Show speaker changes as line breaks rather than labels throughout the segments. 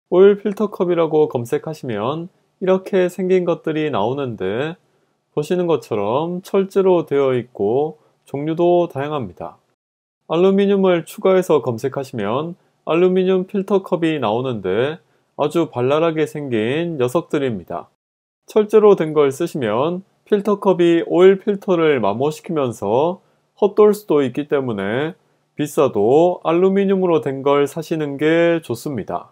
오일 필터컵이라고 검색하시면 이렇게 생긴 것들이 나오는데 보시는 것처럼 철제로 되어 있고 종류도 다양합니다. 알루미늄을 추가해서 검색하시면 알루미늄 필터컵이 나오는데 아주 발랄하게 생긴 녀석들입니다. 철제로 된 걸 쓰시면 필터컵이 오일 필터를 마모시키면서 헛돌 수도 있기 때문에 비싸도 알루미늄으로 된 걸 사시는 게 좋습니다.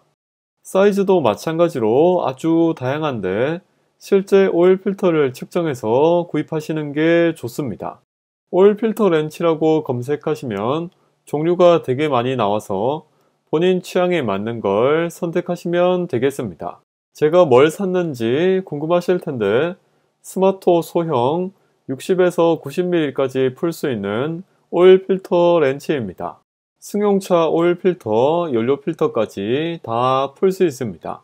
사이즈도 마찬가지로 아주 다양한데 실제 오일 필터를 측정해서 구입하시는 게 좋습니다. 오일 필터 렌치라고 검색하시면 종류가 되게 많이 나와서 본인 취향에 맞는 걸 선택하시면 되겠습니다. 제가 뭘 샀는지 궁금하실 텐데 스마토 소형 60에서 90mm까지 풀 수 있는 오일 필터 렌치입니다. 승용차 오일 필터, 연료 필터까지 다 풀 수 있습니다.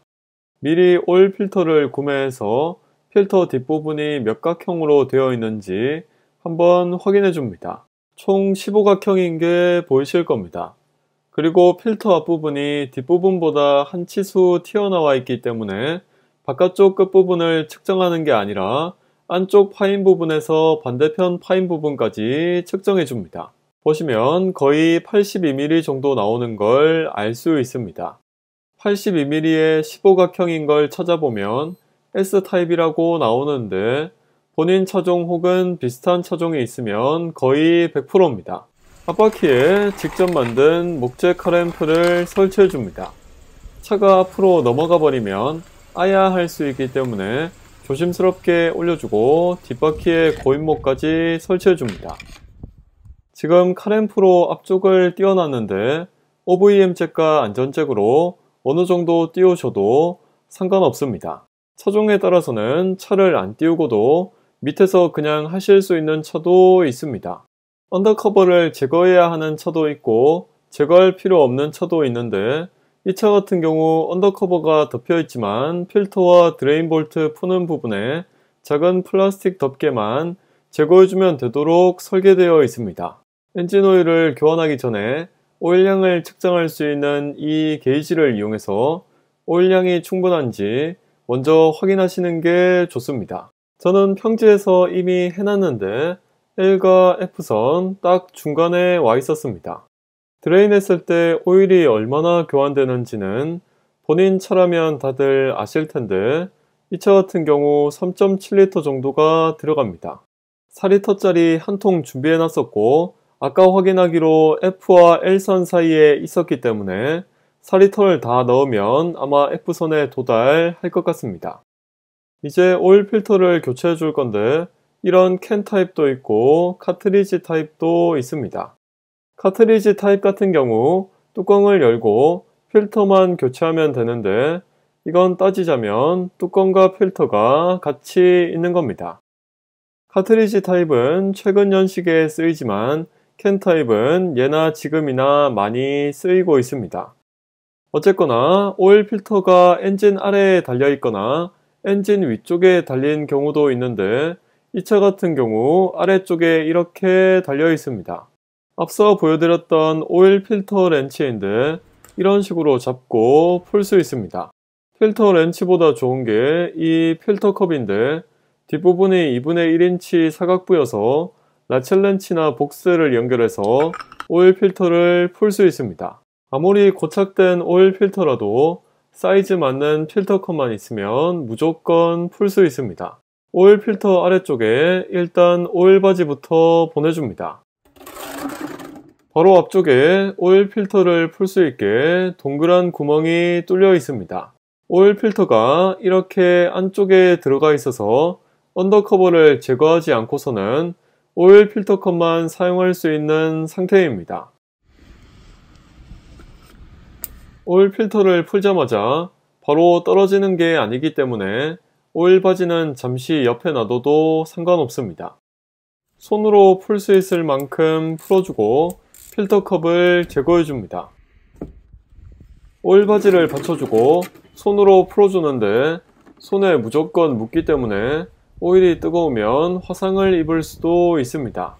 미리 오일 필터를 구매해서 필터 뒷부분이 몇 각형으로 되어 있는지 한번 확인해 줍니다. 총 15각형인 게 보이실 겁니다. 그리고 필터 앞부분이 뒷부분보다 한 치수 튀어나와 있기 때문에 바깥쪽 끝부분을 측정하는 게 아니라 안쪽 파인 부분에서 반대편 파인 부분까지 측정해 줍니다. 보시면 거의 82mm 정도 나오는 걸 알 수 있습니다. 82mm의 15각형인 걸 찾아보면 S타입이라고 나오는데 본인 차종 혹은 비슷한 차종이 있으면 거의 100%입니다. 앞바퀴에 직접 만든 목재 카램프를 설치해 줍니다. 차가 앞으로 넘어가 버리면 아야 할 수 있기 때문에 조심스럽게 올려주고 뒷바퀴에 고인목까지 설치해 줍니다. 지금 카램프로 앞쪽을 띄워놨는데 OVM 잭과 안전잭으로 어느 정도 띄우셔도 상관없습니다. 차종에 따라서는 차를 안 띄우고도 밑에서 그냥 하실 수 있는 차도 있습니다. 언더커버를 제거해야 하는 차도 있고 제거할 필요 없는 차도 있는데 이 차 같은 경우 언더커버가 덮여 있지만 필터와 드레인 볼트 푸는 부분에 작은 플라스틱 덮개만 제거해주면 되도록 설계되어 있습니다. 엔진 오일을 교환하기 전에 오일량을 측정할 수 있는 이 게이지를 이용해서 오일량이 충분한지 먼저 확인하시는 게 좋습니다. 저는 평지에서 이미 해놨는데 L과 F선 딱 중간에 와 있었습니다. 드레인 했을 때 오일이 얼마나 교환되는지는 본인 차라면 다들 아실 텐데 이 차 같은 경우 3.7L 정도가 들어갑니다. 4L짜리 한 통 준비해 놨었고 아까 확인하기로 F와 L선 사이에 있었기 때문에 4L를 다 넣으면 아마 F선에 도달할 것 같습니다. 이제 오일 필터를 교체해 줄 건데 이런 캔 타입도 있고 카트리지 타입도 있습니다. 카트리지 타입 같은 경우 뚜껑을 열고 필터만 교체하면 되는데 이건 따지자면 뚜껑과 필터가 같이 있는 겁니다. 카트리지 타입은 최근 연식에 쓰이지만 캔 타입은 예나 지금이나 많이 쓰이고 있습니다. 어쨌거나 오일 필터가 엔진 아래에 달려 있거나 엔진 위쪽에 달린 경우도 있는데 이 차 같은 경우 아래쪽에 이렇게 달려 있습니다. 앞서 보여드렸던 오일 필터 렌치인데 이런 식으로 잡고 풀 수 있습니다. 필터 렌치보다 좋은 게 이 필터컵인데 뒷부분이 2분의 1인치 사각부여서 라첼 렌치나 복스를 연결해서 오일 필터를 풀 수 있습니다. 아무리 고착된 오일 필터라도 사이즈 맞는 필터컵만 있으면 무조건 풀 수 있습니다. 오일 필터 아래쪽에 일단 오일 바지부터 보내줍니다. 바로 앞쪽에 오일 필터를 풀 수 있게 동그란 구멍이 뚫려 있습니다. 오일 필터가 이렇게 안쪽에 들어가 있어서 언더커버를 제거하지 않고서는 오일 필터컵만 사용할 수 있는 상태입니다. 오일 필터를 풀자마자 바로 떨어지는 게 아니기 때문에 오일 바지는 잠시 옆에 놔둬도 상관없습니다. 손으로 풀 수 있을 만큼 풀어주고 필터컵을 제거해 줍니다. 오일 바지를 받쳐주고 손으로 풀어주는데 손에 무조건 묻기 때문에 오일이 뜨거우면 화상을 입을 수도 있습니다.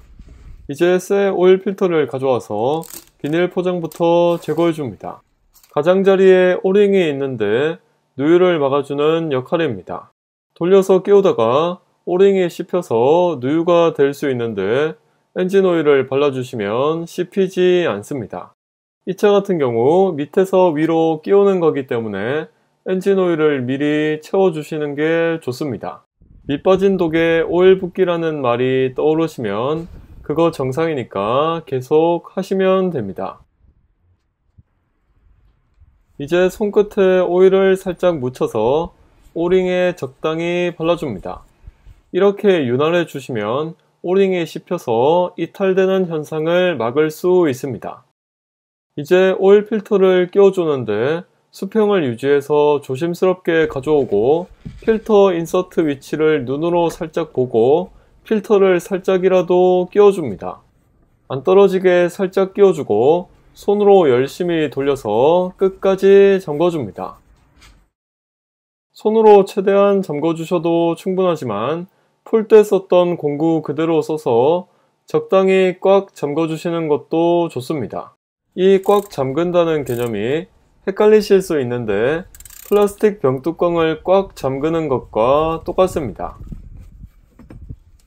이제 새 오일 필터를 가져와서 비닐 포장부터 제거해 줍니다. 가장자리에 오링이 있는데 누유를 막아주는 역할입니다. 돌려서 끼우다가 오링이 씹혀서 누유가 될 수 있는데 엔진 오일을 발라주시면 씹히지 않습니다. 이 차 같은 경우 밑에서 위로 끼우는 거기 때문에 엔진 오일을 미리 채워주시는 게 좋습니다. 밑 빠진 독에 오일 붓기라는 말이 떠오르시면 그거 정상이니까 계속 하시면 됩니다. 이제 손끝에 오일을 살짝 묻혀서 오링에 적당히 발라줍니다. 이렇게 윤활해 주시면 오링이 씹혀서 이탈되는 현상을 막을 수 있습니다. 이제 오일 필터를 끼워주는데 수평을 유지해서 조심스럽게 가져오고 필터 인서트 위치를 눈으로 살짝 보고 필터를 살짝이라도 끼워줍니다. 안 떨어지게 살짝 끼워주고 손으로 열심히 돌려서 끝까지 잠궈줍니다. 손으로 최대한 잠궈주셔도 충분하지만 풀 때 썼던 공구 그대로 써서 적당히 꽉 잠궈주시는 것도 좋습니다. 이 꽉 잠근다는 개념이 헷갈리실 수 있는데 플라스틱 병뚜껑을 꽉 잠그는 것과 똑같습니다.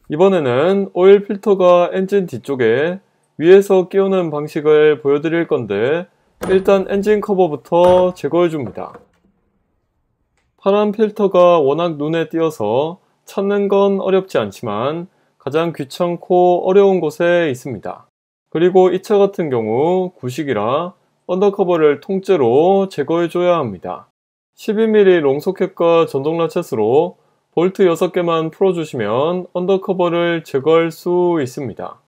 이번에는 오일 필터가 엔진 뒤쪽에 위에서 끼우는 방식을 보여드릴 건데 일단 엔진 커버부터 제거해 줍니다. 파란 필터가 워낙 눈에 띄어서 찾는 건 어렵지 않지만 가장 귀찮고 어려운 곳에 있습니다. 그리고 이 차 같은 경우 구식이라 언더커버를 통째로 제거해 줘야 합니다. 12mm 롱소켓과 전동 라쳇으로 볼트 6개만 풀어주시면 언더커버를 제거할 수 있습니다.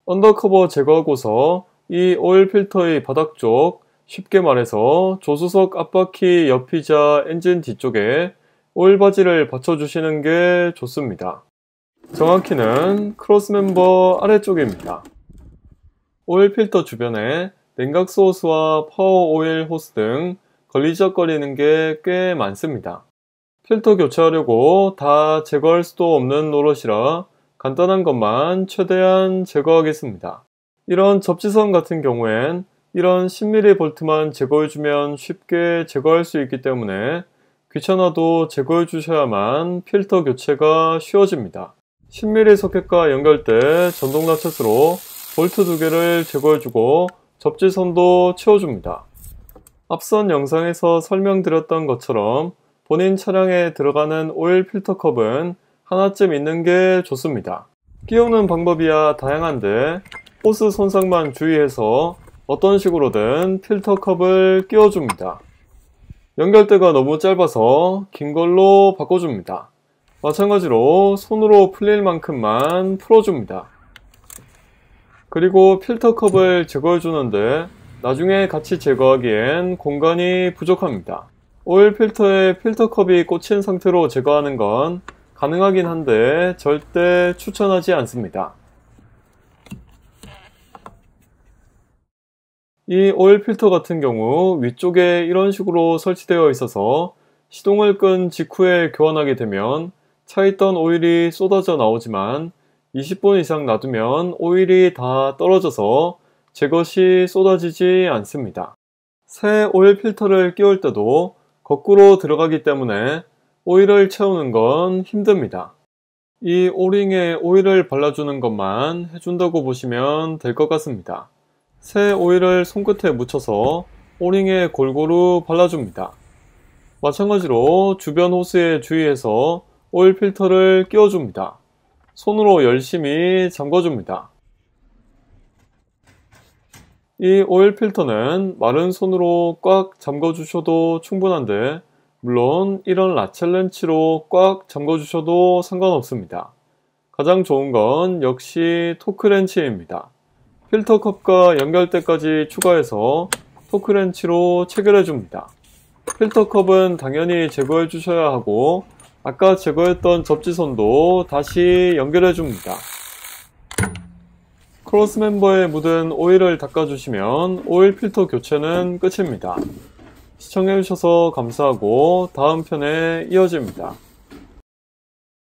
언더커버 제거하고서 이 오일 필터의 바닥 쪽, 쉽게 말해서 조수석 앞바퀴 옆이자 엔진 뒤쪽에 오일 바지를 받쳐주시는 게 좋습니다. 정확히는 크로스멤버 아래쪽입니다. 오일 필터 주변에 냉각수 호스와 파워 오일 호스 등 걸리적거리는 게 꽤 많습니다. 필터 교체하려고 다 제거할 수도 없는 노릇이라 간단한 것만 최대한 제거하겠습니다. 이런 접지선 같은 경우엔 이런 10mm 볼트만 제거해주면 쉽게 제거할 수 있기 때문에 귀찮아도 제거해 주셔야만 필터 교체가 쉬워집니다. 10mm 소켓과 연결대 전동 라쳇으로 볼트 2개를 제거해주고 접지선도 채워줍니다. 앞선 영상에서 설명드렸던 것처럼 본인 차량에 들어가는 오일 필터 컵은 하나쯤 있는 게 좋습니다. 끼우는 방법이야 다양한데 호스 손상만 주의해서 어떤 식으로든 필터 컵을 끼워줍니다. 연결대가 너무 짧아서 긴 걸로 바꿔줍니다. 마찬가지로 손으로 풀릴 만큼만 풀어줍니다. 그리고 필터 컵을 제거해주는데 나중에 같이 제거하기엔 공간이 부족합니다. 오일 필터에 필터 컵이 꽂힌 상태로 제거하는 건 가능하긴 한데 절대 추천하지 않습니다. 이 오일 필터 같은 경우 위쪽에 이런 식으로 설치되어 있어서 시동을 끈 직후에 교환하게 되면 차에 있던 오일이 쏟아져 나오지만 20분 이상 놔두면 오일이 다 떨어져서 제거 시 쏟아지지 않습니다. 새 오일 필터를 끼울 때도 거꾸로 들어가기 때문에 오일을 채우는 건 힘듭니다. 이 오링에 오일을 발라주는 것만 해준다고 보시면 될 것 같습니다. 새 오일을 손끝에 묻혀서 오링에 골고루 발라줍니다. 마찬가지로 주변 호스에 주의해서 오일 필터를 끼워줍니다. 손으로 열심히 잠궈줍니다. 이 오일 필터는 마른 손으로 꽉 잠궈주셔도 충분한데 물론 이런 라첼 렌치로 꽉 잠궈주셔도 상관없습니다. 가장 좋은 건 역시 토크 렌치입니다. 필터 컵과 연결대까지 추가해서 토크 렌치로 체결해 줍니다. 필터 컵은 당연히 제거해 주셔야 하고 아까 제거했던 접지선도 다시 연결해 줍니다. 크로스 멤버에 묻은 오일을 닦아주시면 오일 필터 교체는 끝입니다. 시청해주셔서 감사하고 다음 편에 이어집니다.